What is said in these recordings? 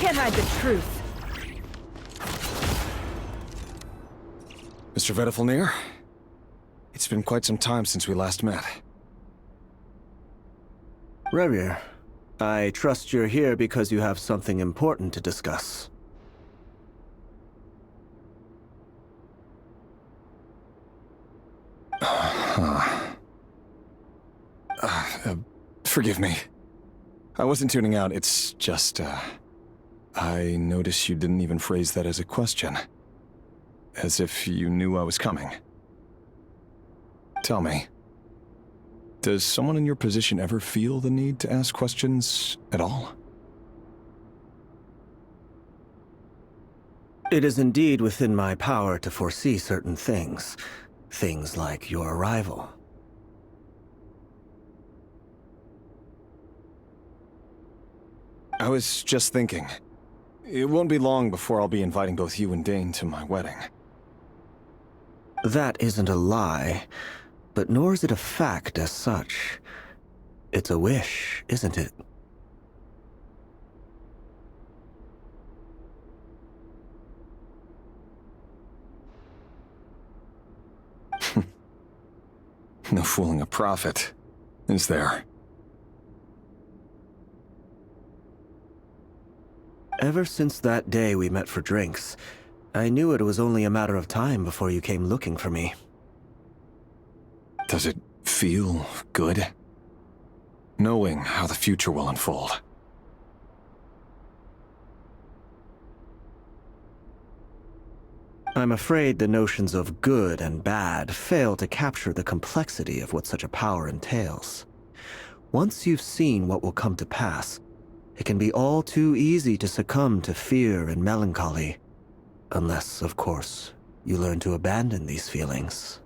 can't hide the truth. Mr. Vedrföljnir, it's been quite some time since we last met. Rerir, I trust you're here because you have something important to discuss. Forgive me. I wasn't tuning out, it's just, I noticed you didn't even phrase that as a question. As if you knew I was coming. Tell me, does someone in your position ever feel the need to ask questions at all? It is indeed within my power to foresee certain things. Things like your arrival. I was just thinking. It won't be long before I'll be inviting both you and Dane to my wedding. That isn't a lie, but nor is it a fact as such. It's a wish, isn't it? No fooling a prophet, is there? Ever since that day we met for drinks, I knew it was only a matter of time before you came looking for me. Does it feel good? Knowing how the future will unfold. I'm afraid the notions of good and bad fail to capture the complexity of what such a power entails. Once you've seen what will come to pass, it can be all too easy to succumb to fear and melancholy. Unless, of course, you learn to abandon these feelings.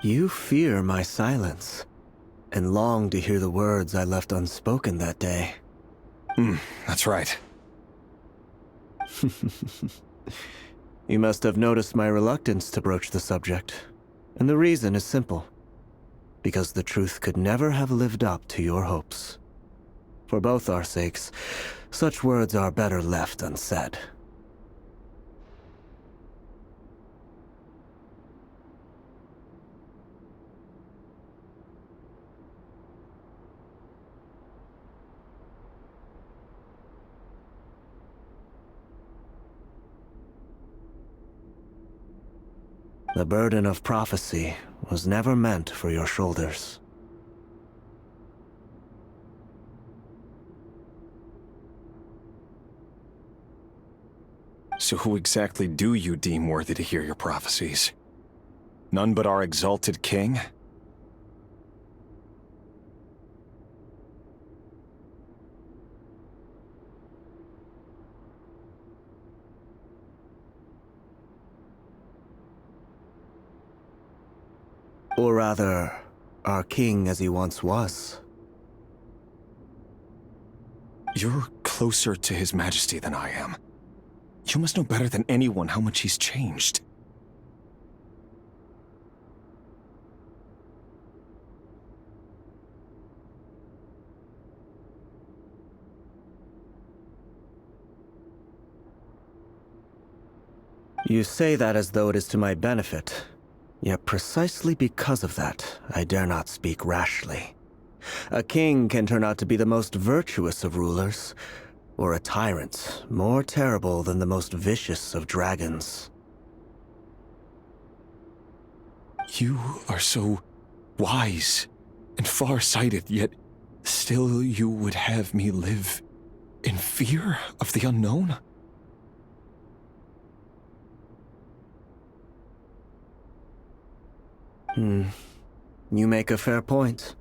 You fear my silence, and long to hear the words I left unspoken that day. That's right. You must have noticed my reluctance to broach the subject, and the reason is simple. Because the truth could never have lived up to your hopes. For both our sakes, such words are better left unsaid. The burden of prophecy was never meant for your shoulders. So who exactly do you deem worthy to hear your prophecies? None but our exalted king? Or rather, our king as he once was. You're closer to His Majesty than I am. You must know better than anyone how much he's changed. You say that as though it is to my benefit. Yet precisely because of that, I dare not speak rashly. A king can turn out to be the most virtuous of rulers, or a tyrant more terrible than the most vicious of dragons. You are so wise and far-sighted, yet still you would have me live in fear of the unknown? You make a fair point.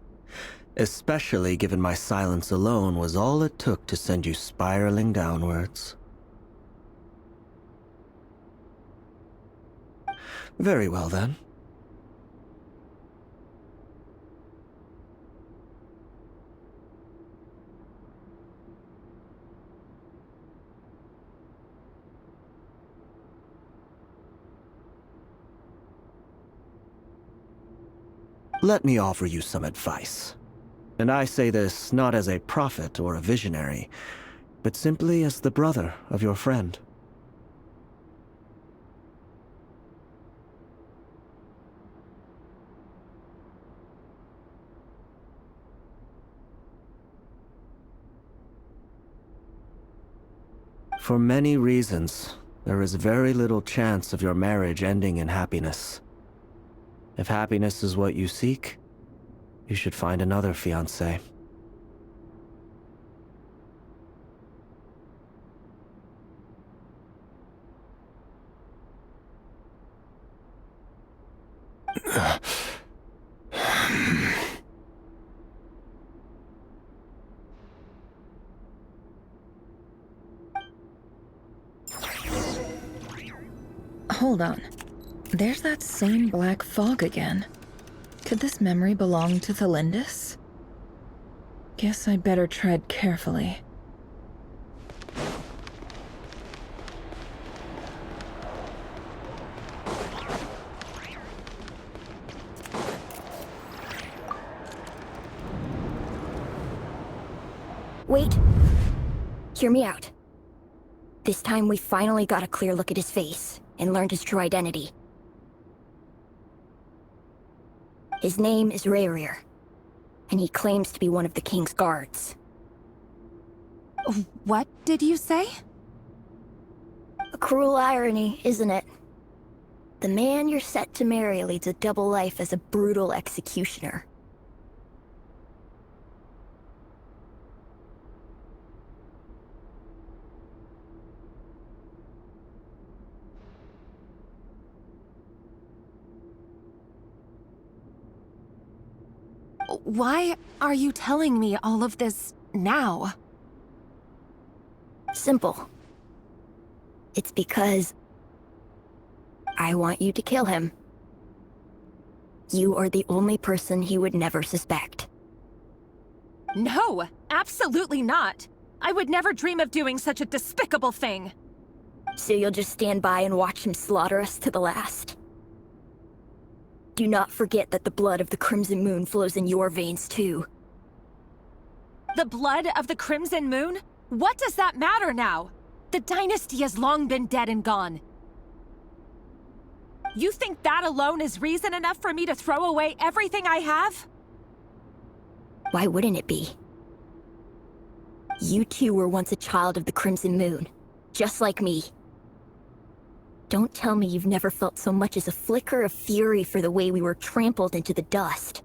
Especially given my silence alone was all it took to send you spiraling downwards. Very well, then. let me offer you some advice. And I say this not as a prophet or a visionary, but simply as the brother of your friend. For many reasons, there is very little chance of your marriage ending in happiness. If happiness is what you seek, you should find another fiancé. Hold on. There's that same black fog again. Could this memory belong to Thelindis? Guess I'd better tread carefully. Wait. Hear me out. This time we finally got a clear look at his face and learned his true identity. His name is Rayrir, and he claims to be one of the king's guards. What did you say? A cruel irony, isn't it? The man you're set to marry leads a double life as a brutal executioner. Why are you telling me all of this now? Simple. It's because I want you to kill him. You are the only person he would never suspect. No, absolutely not. I would never dream of doing such a despicable thing. So you'll just stand by and watch him slaughter us to the last? Do not forget that the blood of the Crimson Moon flows in your veins too. The blood of the Crimson Moon? What does that matter now? The dynasty has long been dead and gone. You think that alone is reason enough for me to throw away everything I have? Why wouldn't it be? You two were once a child of the Crimson Moon, just like me. Don't tell me you've never felt so much as a flicker of fury for the way we were trampled into the dust.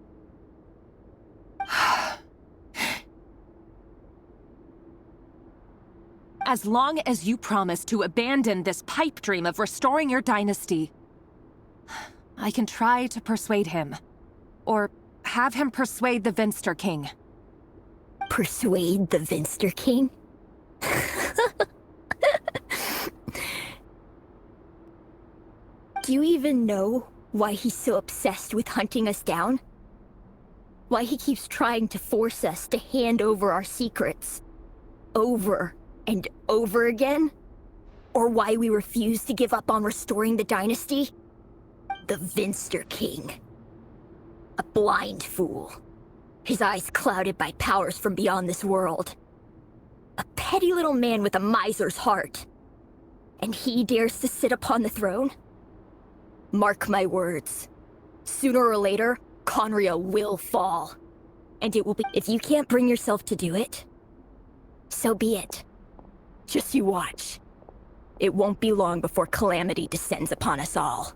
As long as you promise to abandon this pipe dream of restoring your dynasty, I can try to persuade him. Or have him persuade the Vinster King. Persuade the Vinster King? Do you even know why he's so obsessed with hunting us down? Why he keeps trying to force us to hand over our secrets? Over and over again? Or why we refuse to give up on restoring the dynasty? The Vinster King. A blind fool. His eyes clouded by powers from beyond this world. A petty little man with a miser's heart. And he dares to sit upon the throne? Mark my words. Sooner or later, Conria will fall. And it will be— if you can't bring yourself to do it, so be it. Just you watch. It won't be long before calamity descends upon us all.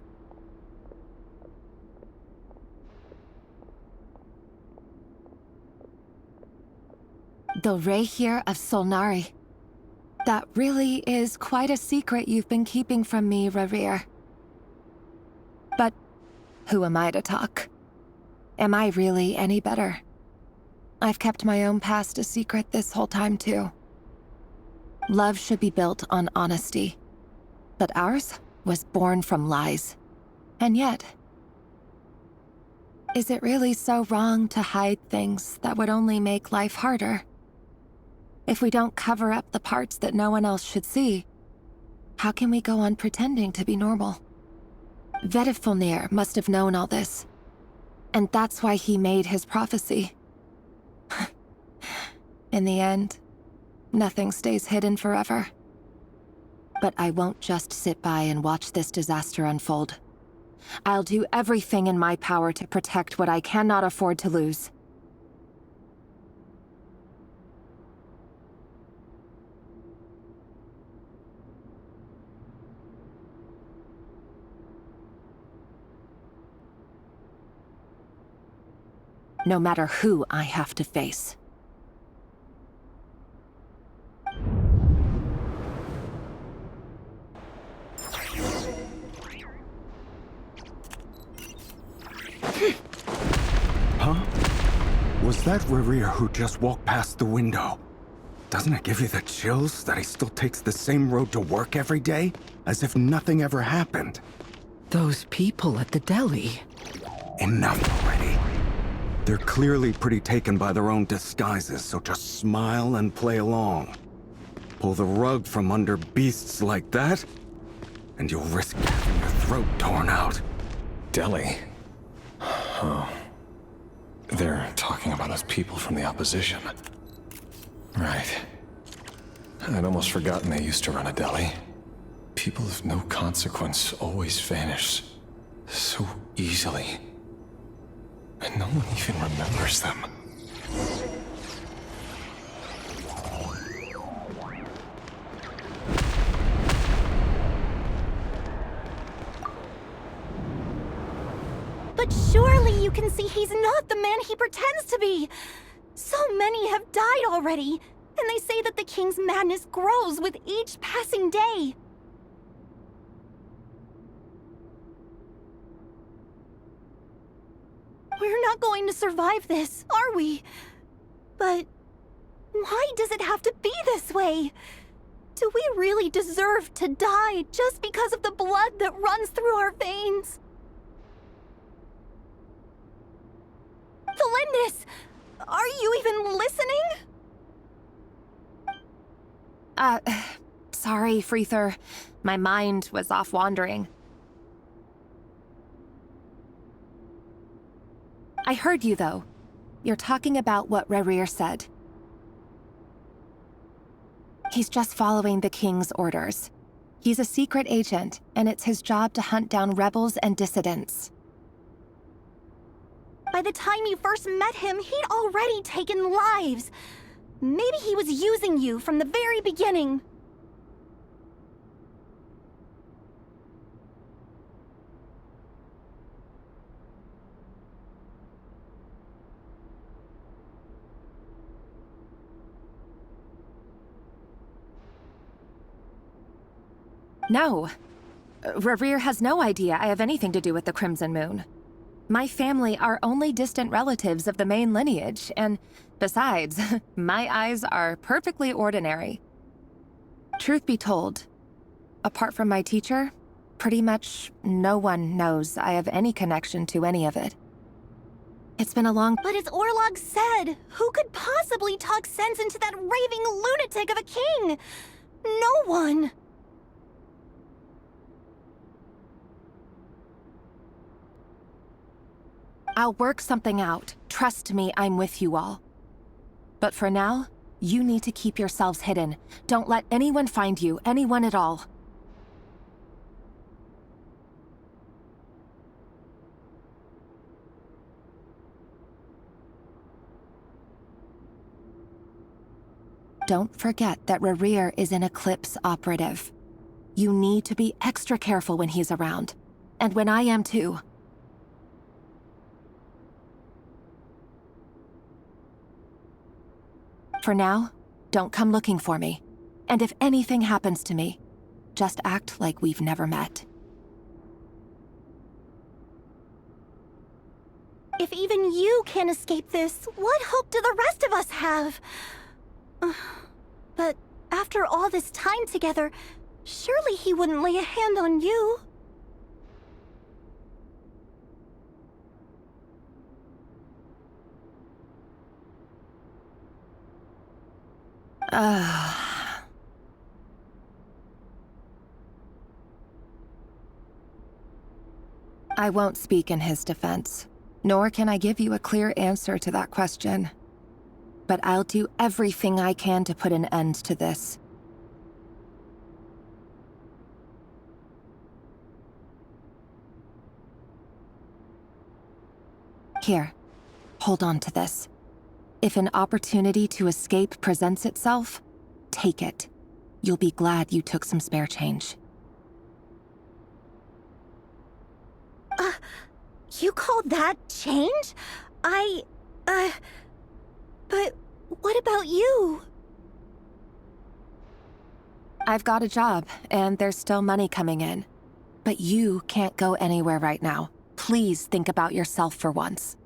The Rayrir of Solnari. That really is quite a secret you've been keeping from me, Rayrir. But who am I to talk? Am I really any better? I've kept my own past a secret this whole time too. Love should be built on honesty. But ours was born from lies. And yet, is it really so wrong to hide things that would only make life harder? If we don't cover up the parts that no one else should see, how can we go on pretending to be normal? Vedrfónir must have known all this. And that's why he made his prophecy. In the end, nothing stays hidden forever. But I won't just sit by and watch this disaster unfold. I'll do everything in my power to protect what I cannot afford to lose. No matter who I have to face. Huh? Was that Rerir who just walked past the window? Doesn't it give you the chills that he still takes the same road to work every day? As if nothing ever happened. Those people at the deli. Enough already. They're clearly pretty taken by their own disguises, so just smile and play along. Pull the rug from under beasts like that, and you'll risk having your throat torn out. Delhi? Oh. They're talking about us people from the opposition. Right. I'd almost forgotten they used to run a deli. People of no consequence always vanish so easily. And no one even remembers them. But surely you can see he's not the man he pretends to be! So many have died already, and they say that the king's madness grows with each passing day. We're not going to survive this, are we? But why does it have to be this way? Do we really deserve to die just because of the blood that runs through our veins? Felindis! Are you even listening? Sorry, Freether. My mind was off wandering. I heard you, though. You're talking about what Rerir said. He's just following the king's orders. He's a secret agent, and it's his job to hunt down rebels and dissidents. By the time you first met him, he'd already taken lives. Maybe he was using you from the very beginning. No. Rerir has no idea I have anything to do with the Crimson Moon. My family are only distant relatives of the main lineage, and besides, my eyes are perfectly ordinary. Truth be told, apart from my teacher, pretty much no one knows I have any connection to any of it. It's been a long— But as Orlog said, who could possibly talk sense into that raving lunatic of a king? No one. I'll work something out. Trust me, I'm with you all. But for now, you need to keep yourselves hidden. Don't let anyone find you, anyone at all. Don't forget that Rerir is an Eclipse operative. You need to be extra careful when he's around. And when I am too. For now, don't come looking for me. And if anything happens to me, just act like we've never met. If even you can't escape this, what hope do the rest of us have? But after all this time together, surely he wouldn't lay a hand on you. I won't speak in his defense. Nor can I give you a clear answer to that question. But I'll do everything I can to put an end to this. Here, hold on to this. If an opportunity to escape presents itself, take it. You'll be glad you took some spare change. You call that change? But what about you? I've got a job, and there's still money coming in. But you can't go anywhere right now. Please think about yourself for once.